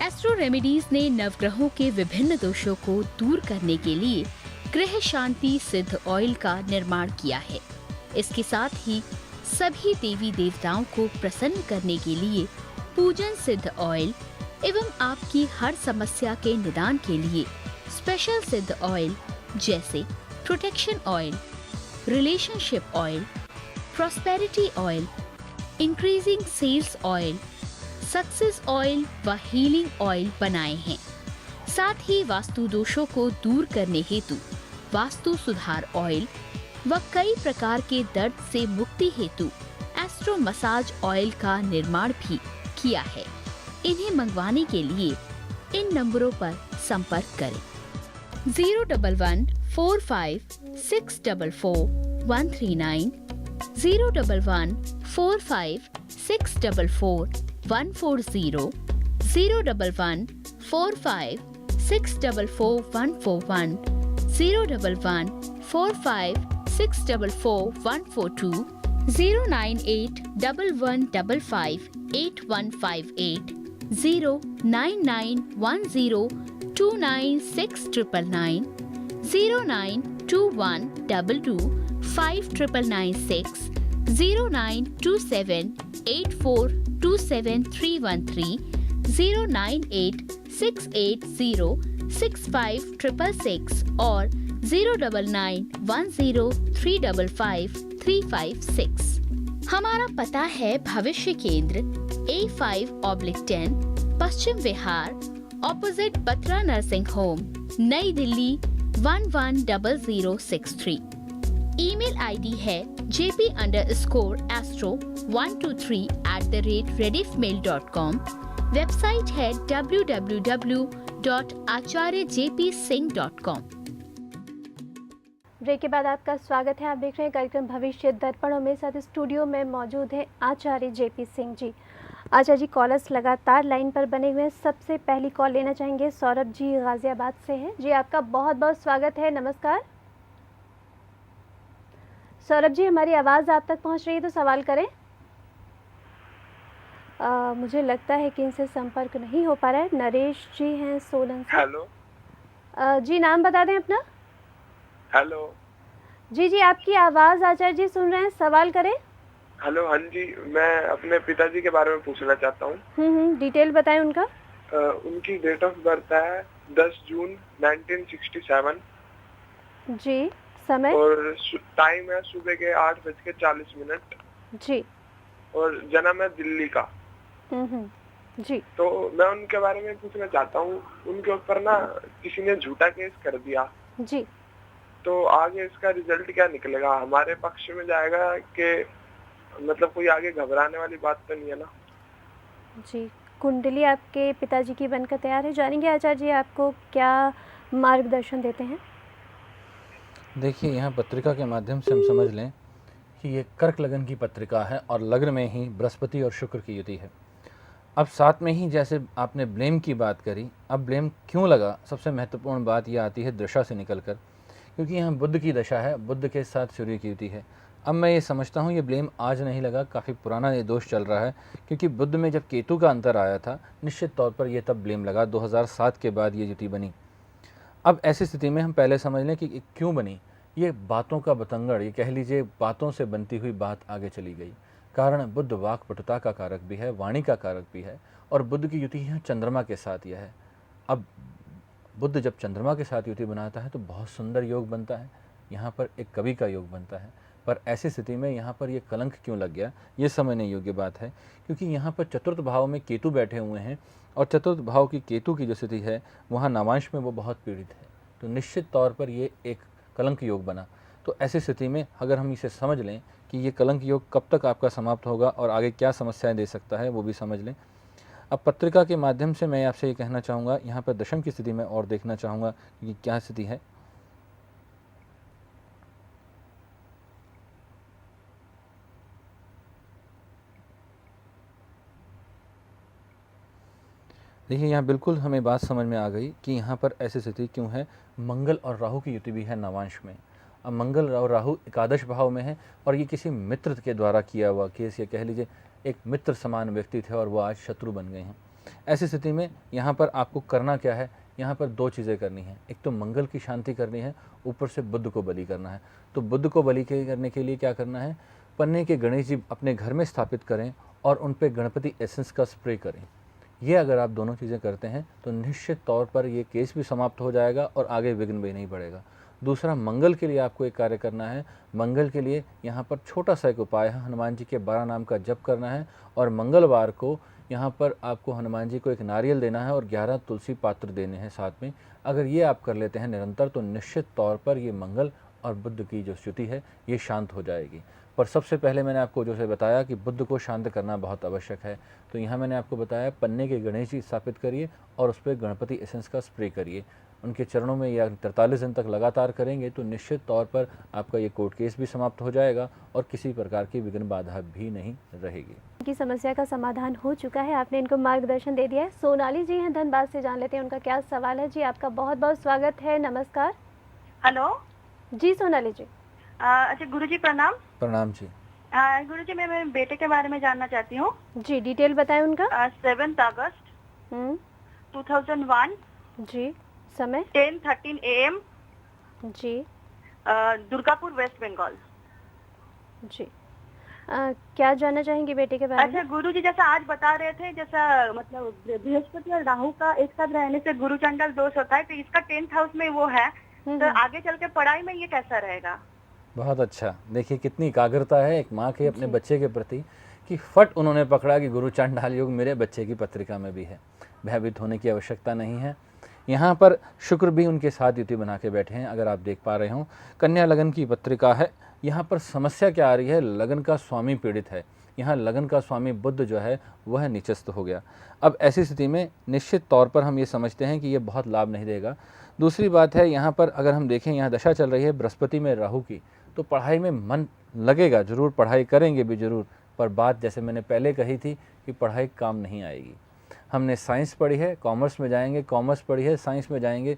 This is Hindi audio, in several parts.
एस्ट्रो रेमेडीज ने नवग्रहों के विभिन्न दोषों को दूर करने के लिए गृह शांति सिद्ध ऑयल का निर्माण किया है। इसके साथ ही सभी देवी देवताओं को प्रसन्न करने के लिए पूजन सिद्ध ऑयल एवं आपकी हर समस्या के निदान के लिए स्पेशल सिद्ध ऑयल जैसे protection oil, relationship oil, prosperity oil, increasing sales oil, success oil व हीलिंग ऑयल बनाए हैं। साथ ही वास्तु दोषों को दूर करने हेतु वास्तु सुधार ऑयल व कई प्रकार के दर्द से मुक्ति हेतु एस्ट्रो मसाज ऑयल का निर्माण भी किया है। इन्हें मंगवाने के लिए इन नंबरों पर संपर्क करें 01145644139, 01145644140, 01145644141, 01145644142, 09811558158, 09910296999, 09212259996, 09278427313, 09868065666 और 09910355356। हमारा पता है भविष्य केंद्र A5/10 Paschim Vihar opposite Batra nursing home, नई दिल्ली 110063। ईमेल आईडी है jp_astro123@rediffmail.com। वेबसाइट है www.acharyajpsingh.com। ब्रेक के बाद आपका स्वागत है। आप देख रहे हैं कार्यक्रम भविष्य दर्पण। में साथ स्टूडियो में मौजूद है आचार्य जेपी सिंह जी। आचार्य जी, कॉलर्स लगातार लाइन पर बने हुए हैं। सबसे पहली कॉल लेना चाहेंगे सौरभ जी गाजियाबाद से हैं। जी, आपका बहुत बहुत स्वागत है। नमस्कार सौरभ जी, हमारी आवाज़ आप तक पहुंच रही है तो सवाल करें। मुझे लगता है कि इनसे संपर्क नहीं हो पा रहा है। नरेश जी हैं सोलन से। हेलो जी, नाम बता दें अपना। हेलो जी, आपकी आवाज़ आचार्य जी सुन रहे हैं, सवाल करें। हेलो, हाँ जी, मैं अपने पिताजी के बारे में पूछना चाहता हूँ। डिटेल बताएं उनका। उनकी डेट ऑफ बर्थ है 10 जून 1967 जी। समय और टाइम है सुबह के 8:40 जी। और जन्म है दिल्ली का। जी। तो मैं उनके बारे में पूछना चाहता हूँ, उनके ऊपर ना किसी ने झूठा केस कर दिया जी। तो आगे इसका रिजल्ट क्या निकलेगा? हमारे पक्ष में जाएगा कि मतलब कोई आगे घबराने वाली बात तो नहीं है ना? जी, कुंडली आपके पिताजी की बनकर तैयार है। जानेंगे आचार्य जी आपको क्या मार्गदर्शन देते हैं। देखिए, यहाँ पत्रिका के माध्यम से हम समझ लें कि ये कर्क लगन की पत्रिका है और लग्न में ही बृहस्पति और शुक्र की युति है। अब साथ में ही जैसे आपने ब्लेम की बात करी, अब ब्लेम क्यों लगा, सबसे महत्वपूर्ण बात यह आती है दशा से निकलकर, क्योंकि यहाँ बुध की दशा है, बुध के साथ सूर्य की युति है। अब मैं ये समझता हूँ ये ब्लेम आज नहीं लगा, काफ़ी पुराना ये दोष चल रहा है, क्योंकि बुध में जब केतु का अंतर आया था निश्चित तौर पर ये तब ब्लेम लगा। 2007 के बाद ये युति बनी। अब ऐसी स्थिति में हम पहले समझ लें कि क्यों बनी। ये बातों का बतंगड़, ये कह लीजिए बातों से बनती हुई बात आगे चली गई। कारण बुध वाक्पटुता का कारक भी है, वाणी का कारक भी है, और बुध की युति है चंद्रमा के साथ यह है। अब बुध जब चंद्रमा के साथ युति बनाता है तो बहुत सुंदर योग बनता है, यहाँ पर एक कवि का योग बनता है। पर ऐसी स्थिति में यहाँ पर ये कलंक क्यों लग गया, ये समझने योग्य बात है, क्योंकि यहाँ पर चतुर्थ भाव में केतु बैठे हुए हैं और चतुर्थ भाव की केतु की जो स्थिति है वहाँ नवांश में वो बहुत पीड़ित है, तो निश्चित तौर पर ये एक कलंक योग बना। तो ऐसी स्थिति में अगर हम इसे समझ लें कि ये कलंक योग कब तक आपका समाप्त होगा और आगे क्या समस्याएं दे सकता है, वो भी समझ लें। अब पत्रिका के माध्यम से मैं आपसे ये कहना चाहूँगा, यहाँ पर दशम की स्थिति में और देखना चाहूँगा कि क्या स्थिति है। देखिए, यहाँ बिल्कुल हमें बात समझ में आ गई कि यहाँ पर ऐसी स्थिति क्यों है। मंगल और राहु की युति भी है नवांश में। अब मंगल और राहु एकादश भाव में है और ये किसी मित्र के द्वारा किया हुआ केस, या कह लीजिए एक मित्र समान व्यक्ति थे और वो आज शत्रु बन गए हैं। ऐसी स्थिति में यहाँ पर आपको करना क्या है, यहाँ पर दो चीज़ें करनी है। एक तो मंगल की शांति करनी है, ऊपर से बुध को बलि करना है। तो बुध को बलि करने के लिए क्या करना है, पन्ने के गणेश जी अपने घर में स्थापित करें और उन पे गणपति एसेंस का स्प्रे करें। ये अगर आप दोनों चीज़ें करते हैं तो निश्चित तौर पर ये केस भी समाप्त हो जाएगा और आगे विघ्न भी नहीं पड़ेगा। दूसरा, मंगल के लिए आपको एक कार्य करना है। मंगल के लिए यहाँ पर छोटा सा एक उपाय है, हनुमान जी के 12 नाम का जप करना है और मंगलवार को यहाँ पर आपको हनुमान जी को एक नारियल देना है और 11 तुलसी पात्र देने हैं साथ में। अगर ये आप कर लेते हैं निरंतर तो निश्चित तौर पर ये मंगल और बुध की जो स्थिति है ये शांत हो जाएगी। पर सबसे पहले मैंने आपको जो से बताया कि बुध को शांत करना बहुत आवश्यक है। तो यहाँ मैंने आपको बताया पन्ने के गणेश जी स्थापित करिए और उस पर गणपति एसेंस का स्प्रे करिए। उनके चरणों में या 43 दिन तक लगातार करेंगे तो निश्चित तौर पर आपका ये कोर्ट केस भी समाप्त हो जाएगा और किसी प्रकार की विघ्न बाधा भी नहीं रहेगी। की समस्या का समाधान हो चुका है, आपने इनको मार्गदर्शन दे दिया है। सोनाली जी हैं धनबाद से, जान लेते हैं उनका क्या सवाल है। जी आपका बहुत बहुत स्वागत है, नमस्कार। हेलो जी सोनाली जी। अच्छा गुरुजी प्रणाम। प्रणाम जी। गुरुजी मैं मेरे बेटे के बारे में जानना चाहती हूँ। जी डिटेल बताएं उनका। 7 अगस्त 2001। जी समय 10:13 AM। जी दुर्गापुर वेस्ट बंगाल। जी क्या जानना चाहेंगे बेटे के बारे में? अच्छा गुरुजी जैसा आज बता रहे थे, जैसा मतलब बृहस्पति और राहु का एक साथ रहने से गुरु चंडल दोष होता है, तो इसका 10th हाउस में वो है, तो आगे चल के पढ़ाई में ये कैसा रहेगा? बहुत अच्छा। देखिए कितनी एकाग्रता है एक माँ के अपने बच्चे के प्रति कि फट उन्होंने पकड़ा कि गुरु चांडाल योग मेरे बच्चे की पत्रिका में भी है। भयभीत होने की आवश्यकता नहीं है। यहाँ पर शुक्र भी उनके साथ युति बना के बैठे हैं, अगर आप देख पा रहे हो। कन्या लगन की पत्रिका है। यहाँ पर समस्या क्या आ रही है, लगन का स्वामी पीड़ित है। यहाँ लगन का स्वामी बुध जो है वह निचस्त हो गया। अब ऐसी स्थिति में निश्चित तौर पर हम ये समझते हैं कि ये बहुत लाभ नहीं देगा। दूसरी बात है, यहाँ पर अगर हम देखें, यहाँ दशा चल रही है बृहस्पति में राहु की, तो पढ़ाई में मन लगेगा ज़रूर, पढ़ाई करेंगे भी ज़रूर, पर बात जैसे मैंने पहले कही थी कि पढ़ाई काम नहीं आएगी। हमने साइंस पढ़ी है, कॉमर्स में जाएंगे, कॉमर्स पढ़ी है, साइंस में जाएंगे,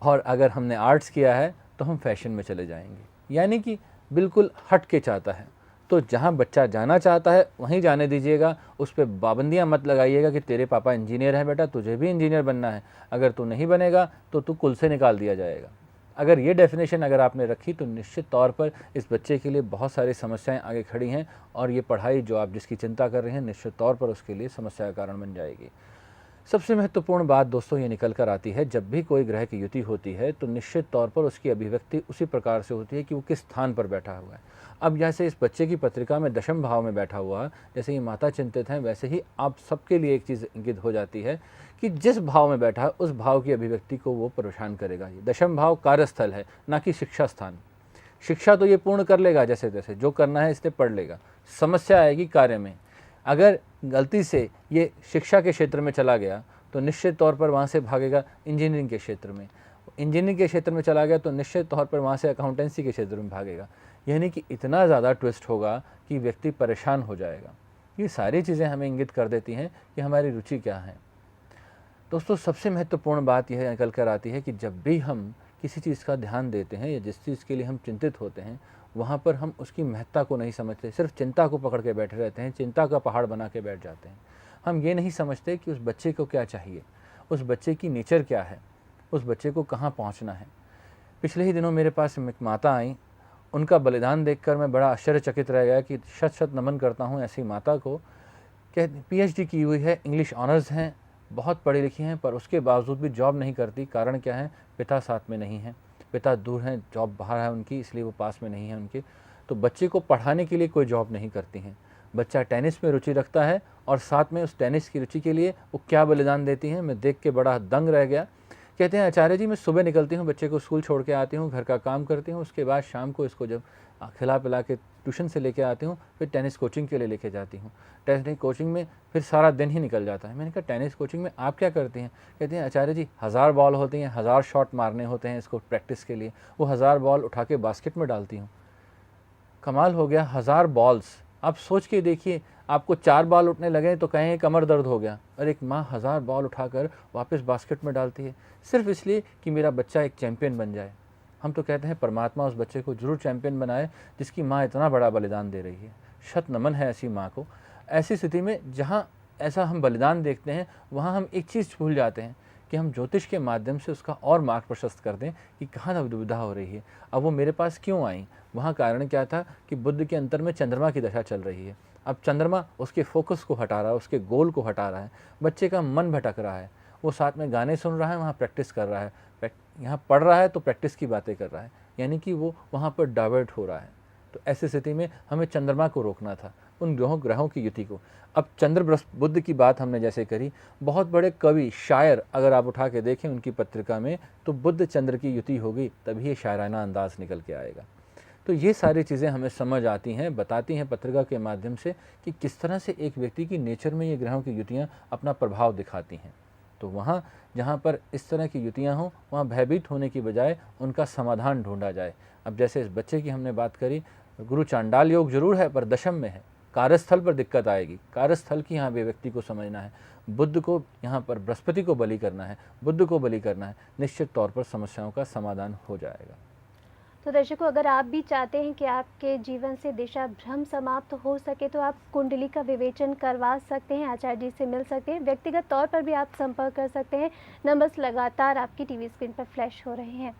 और अगर हमने आर्ट्स किया है तो हम फैशन में चले जाएंगे। यानी कि बिल्कुल हट के चाहता है। तो जहाँ बच्चा जाना चाहता है वहीं जाने दीजिएगा, उस पर पाबंदियाँ मत लगाइएगा कि तेरे पापा इंजीनियर हैं बेटा, तुझे भी इंजीनियर बनना है, अगर तू नहीं बनेगा तो तू कुल से निकाल दिया जाएगा। अगर ये डेफिनेशन अगर आपने रखी तो निश्चित तौर पर इस बच्चे के लिए बहुत सारी समस्याएं आगे खड़ी हैं, और ये पढ़ाई जो आप जिसकी चिंता कर रहे हैं निश्चित तौर पर उसके लिए समस्या का कारण बन जाएगी। सबसे महत्वपूर्ण बात दोस्तों ये निकल कर आती है, जब भी कोई ग्रह की युति होती है तो निश्चित तौर पर उसकी अभिव्यक्ति उसी प्रकार से होती है कि वो किस स्थान पर बैठा हुआ है। अब जैसे इस बच्चे की पत्रिका में दशम भाव में बैठा हुआ, जैसे ही माता चिंतित हैं, वैसे ही आप सबके लिए एक चीज़ इंगित हो जाती है कि जिस भाव में बैठा है उस भाव की अभिव्यक्ति को वो परेशान करेगा। ये दशम भाव कार्यस्थल है, ना कि शिक्षा स्थान। शिक्षा तो ये पूर्ण कर लेगा, जैसे तैसे जो करना है इसलिए पढ़ लेगा। समस्या आएगी कार्य में। अगर गलती से ये शिक्षा के क्षेत्र में चला गया तो निश्चित तौर पर वहाँ से भागेगा इंजीनियरिंग के क्षेत्र में। इंजीनियरिंग के क्षेत्र में चला गया तो निश्चित तौर पर वहाँ से अकाउंटेंसी के क्षेत्र में भागेगा। यानी कि इतना ज़्यादा ट्विस्ट होगा कि व्यक्ति परेशान हो जाएगा। ये सारी चीज़ें हमें इंगित कर देती हैं कि हमारी रुचि क्या है। दोस्तों सबसे महत्वपूर्ण बात यह निकल कर आती है कि जब भी हम किसी चीज़ का ध्यान देते हैं या जिस चीज़ के लिए हम चिंतित होते हैं, वहाँ पर हम उसकी महत्ता को नहीं समझते, सिर्फ चिंता को पकड़ के बैठे रहते हैं, चिंता का पहाड़ बना के बैठ जाते हैं। हम ये नहीं समझते कि उस बच्चे को क्या चाहिए, उस बच्चे की नेचर क्या है, उस बच्चे को कहाँ पहुँचना है। पिछले ही दिनों मेरे पास एक माता आई, उनका बलिदान देखकर मैं बड़ा आश्चर्यचकित रह गया कि शत शत नमन करता हूँ ऐसी माता को। PhD की हुई है, इंग्लिश ऑनर्स हैं, बहुत पढ़ी लिखी हैं, पर उसके बावजूद भी जॉब नहीं करती। कारण क्या है, पिता साथ में नहीं है, पिता दूर हैं, जॉब बाहर है उनकी, इसलिए वो पास में नहीं है उनके। तो बच्चे को पढ़ाने के लिए कोई जॉब नहीं करती हैं। बच्चा टेनिस में रुचि रखता है और साथ में उस टेनिस की रुचि के लिए वो क्या बलिदान देती हैं, मैं देख के बड़ा दंग रह गया। कहते हैं आचार्य जी मैं सुबह निकलती हूँ, बच्चे को स्कूल छोड़ के आती हूँ, घर का काम करती हूँ, उसके बाद शाम को इसको जब खिला पिला के ट्यूशन से लेके आती हूँ, फिर टेनिस कोचिंग के लिए लेके जाती हूँ। टेनिस कोचिंग में फिर सारा दिन ही निकल जाता है। मैंने कहा टेनिस कोचिंग में आप क्या करती हैं? कहते हैं आचार्य जी 1000 बॉल होती हैं, 1000 शॉट मारने होते हैं इसको प्रैक्टिस के लिए, वो 1000 बॉल उठा के बास्केट में डालती हूँ। कमाल हो गया, 1000 बॉल्स। आप सोच के देखिए, आपको 4 बॉल उठने लगे तो कहें कमर दर्द हो गया, और एक माँ 1000 बॉल उठाकर वापस बास्केट में डालती है, सिर्फ इसलिए कि मेरा बच्चा एक चैंपियन बन जाए। हम तो कहते हैं परमात्मा उस बच्चे को जरूर चैंपियन बनाए जिसकी माँ इतना बड़ा बलिदान दे रही है। शत नमन है ऐसी माँ को। ऐसी स्थिति में जहाँ ऐसा हम बलिदान देखते हैं, वहाँ हम एक चीज़ भूल जाते हैं कि हम ज्योतिष के माध्यम से उसका और मार्ग प्रशस्त कर दें कि कहाँ दुविधा हो रही है, अब वो मेरे पास क्यों आई। वहाँ कारण क्या था कि बुध के अंतर में चंद्रमा की दशा चल रही है। अब चंद्रमा उसके फोकस को हटा रहा है, उसके गोल को हटा रहा है, बच्चे का मन भटक रहा है, वो साथ में गाने सुन रहा है, वहाँ प्रैक्टिस कर रहा है, यहाँ पढ़ रहा है तो प्रैक्टिस की बातें कर रहा है, यानी कि वो वहाँ पर डाइवर्ट हो रहा है। तो ऐसी स्थिति में हमें चंद्रमा को रोकना था, उन ग्रहों की युति को। अब चंद्र बुध की बात हमने जैसे करी, बहुत बड़े कवि शायर अगर आप उठा के देखें उनकी पत्रिका में तो बुध चंद्र की युति होगी, तभी ये शायराना अंदाज निकल के आएगा। तो ये सारी चीज़ें हमें समझ आती हैं, बताती हैं पत्रिका के माध्यम से कि किस तरह से एक व्यक्ति की नेचर में ये ग्रहों की युतियाँ अपना प्रभाव दिखाती हैं। तो वहाँ जहाँ पर इस तरह की युतियाँ हों, वहाँ भयभीत होने की बजाय उनका समाधान ढूंढा जाए। अब जैसे इस बच्चे की हमने बात करी, गुरु चांडाल योग जरूर है पर दशम में है, कार्यस्थल पर दिक्कत आएगी, कार्यस्थल की यहाँ पे व्यक्ति को समझना है, बुद्ध को यहाँ पर बृहस्पति को बलि करना है, बुद्ध को बलि करना है, निश्चित तौर पर समस्याओं का समाधान हो जाएगा। तो दर्शकों, अगर आप भी चाहते हैं कि आपके जीवन से दिशा भ्रम समाप्त हो सके तो आप कुंडली का विवेचन करवा सकते हैं, आचार्य जी से मिल सकते हैं, व्यक्तिगत तौर पर भी आप संपर्क कर सकते हैं। नंबर्स लगातार आपकी टीवी स्क्रीन पर फ्लैश हो रहे हैं।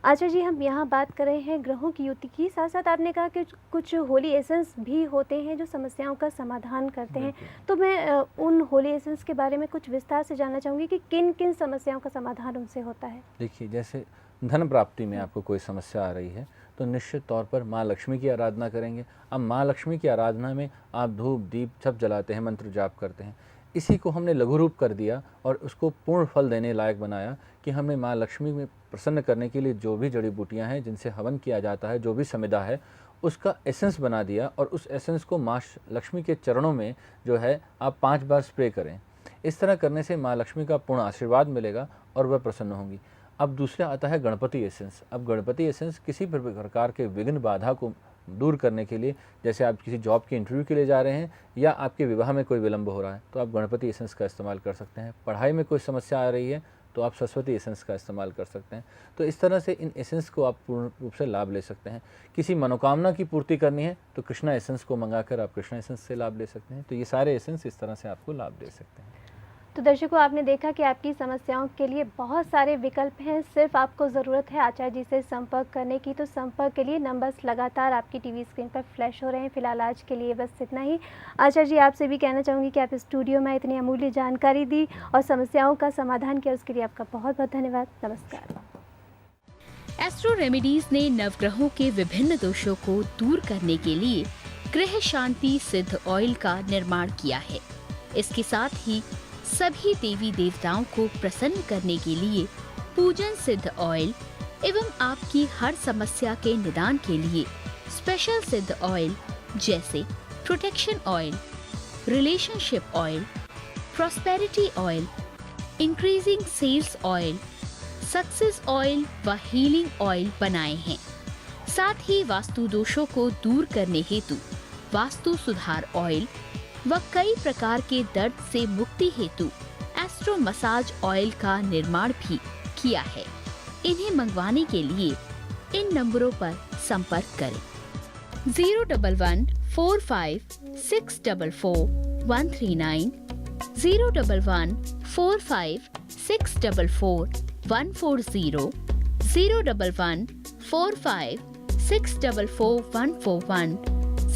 आचार्य जी, हम यहाँ बात कर रहे हैं ग्रहों की युति की, साथ साथ आपने कहा कि कुछ होली एसेंस भी होते हैं जो समस्याओं का समाधान करते हैं। तो मैं उन होली एसेंस के बारे में कुछ विस्तार से जानना चाहूँगी कि किन किन समस्याओं का समाधान उनसे होता है। देखिए, जैसे धन प्राप्ति में आपको कोई समस्या आ रही है तो निश्चित तौर पर माँ लक्ष्मी की आराधना करेंगे। अब माँ लक्ष्मी की आराधना में आप धूप दीप सब जलाते हैं, मंत्र जाप करते हैं। इसी को हमने लघु रूप कर दिया और उसको पूर्ण फल देने लायक बनाया कि हमें माँ लक्ष्मी में प्रसन्न करने के लिए जो भी जड़ी बूटियाँ हैं जिनसे हवन किया जाता है, जो भी समिधा है, उसका एसेंस बना दिया और उस एसेंस को माँ लक्ष्मी के चरणों में जो है आप 5 बार स्प्रे करें। इस तरह करने से माँ लक्ष्मी का पूर्ण आशीर्वाद मिलेगा और वह प्रसन्न होंगी। अब दूसरा आता है गणपति एसेंस। अब गणपति एसेंस किसी भी प्रकार के विघ्न बाधा को दूर करने के लिए, जैसे आप किसी जॉब के इंटरव्यू के लिए जा रहे हैं या आपके विवाह में कोई विलंब हो रहा है तो आप गणपति एसेंस का इस्तेमाल कर सकते हैं। पढ़ाई में कोई समस्या आ रही है तो आप सरस्वती एसेंस का इस्तेमाल कर सकते हैं। तो इस तरह से इन एसेंस को आप पूर्ण रूप से लाभ ले सकते हैं। किसी मनोकामना की पूर्ति करनी है तो कृष्णा एसेंस को मंगाकर आप कृष्णा एसेंस से लाभ ले सकते हैं। तो ये सारे एसेंस इस तरह से आपको लाभ दे सकते हैं। तो दर्शकों, आपने देखा कि आपकी समस्याओं के लिए बहुत सारे विकल्प हैं, सिर्फ आपको ज़रूरत है आचार्य जी से संपर्क करने की। तो संपर्क के लिए नंबर्स लगातार आपकी टीवी स्क्रीन पर फ्लैश हो रहे हैं। फिलहाल आज के लिए बस इतना ही। आचार्य जी, आपसे भी कहना चाहूँगी कि आप स्टूडियो में इतनी अमूल्य जानकारी दी और समस्याओं का समाधान किया, उसके लिए आपका बहुत बहुत धन्यवाद। नमस्कार। एस्ट्रो रेमेडीज ने नवग्रहों के विभिन्न दोषों को दूर करने के लिए ग्रह शांति सिद्ध ऑयल का निर्माण किया है। इसके साथ ही सभी देवी देवताओं को प्रसन्न करने के लिए पूजन सिद्ध ऑयल एवं आपकी हर समस्या के निदान के लिए स्पेशल सिद्ध ऑयल जैसे protection oil, relationship oil, prosperity oil, increasing sales oil, success oil व हीलिंग ऑयल बनाए हैं। साथ ही वास्तु दोषों को दूर करने हेतु वास्तु सुधार ऑयल व कई प्रकार के दर्द से मुक्ति हेतु एस्ट्रो मसाज ऑयल का निर्माण भी किया है। इन्हें मंगवाने के लिए इन नंबरों पर संपर्क करें। 01145644139, 01145644140, 01145644141,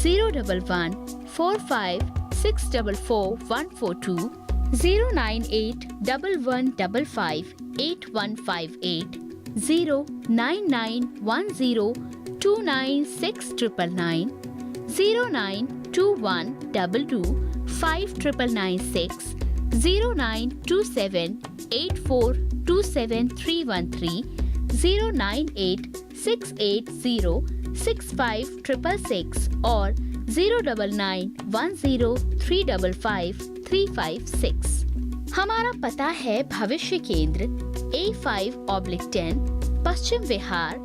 01145644142, 09811558158, 09910296999, 0921225996, 092784273313, 09868065666 और 09910355356। हमारा पता है भविष्य केंद्र A5/10 Paschim Vihar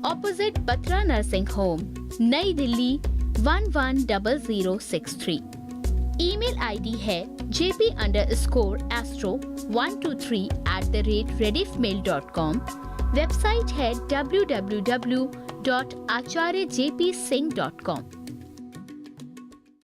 opposite Batra nursing home, नई दिल्ली 110063। ईमेल आईडी है jp_astro123@rediffmail.com। वेबसाइट है www.acharyjpsingh.com।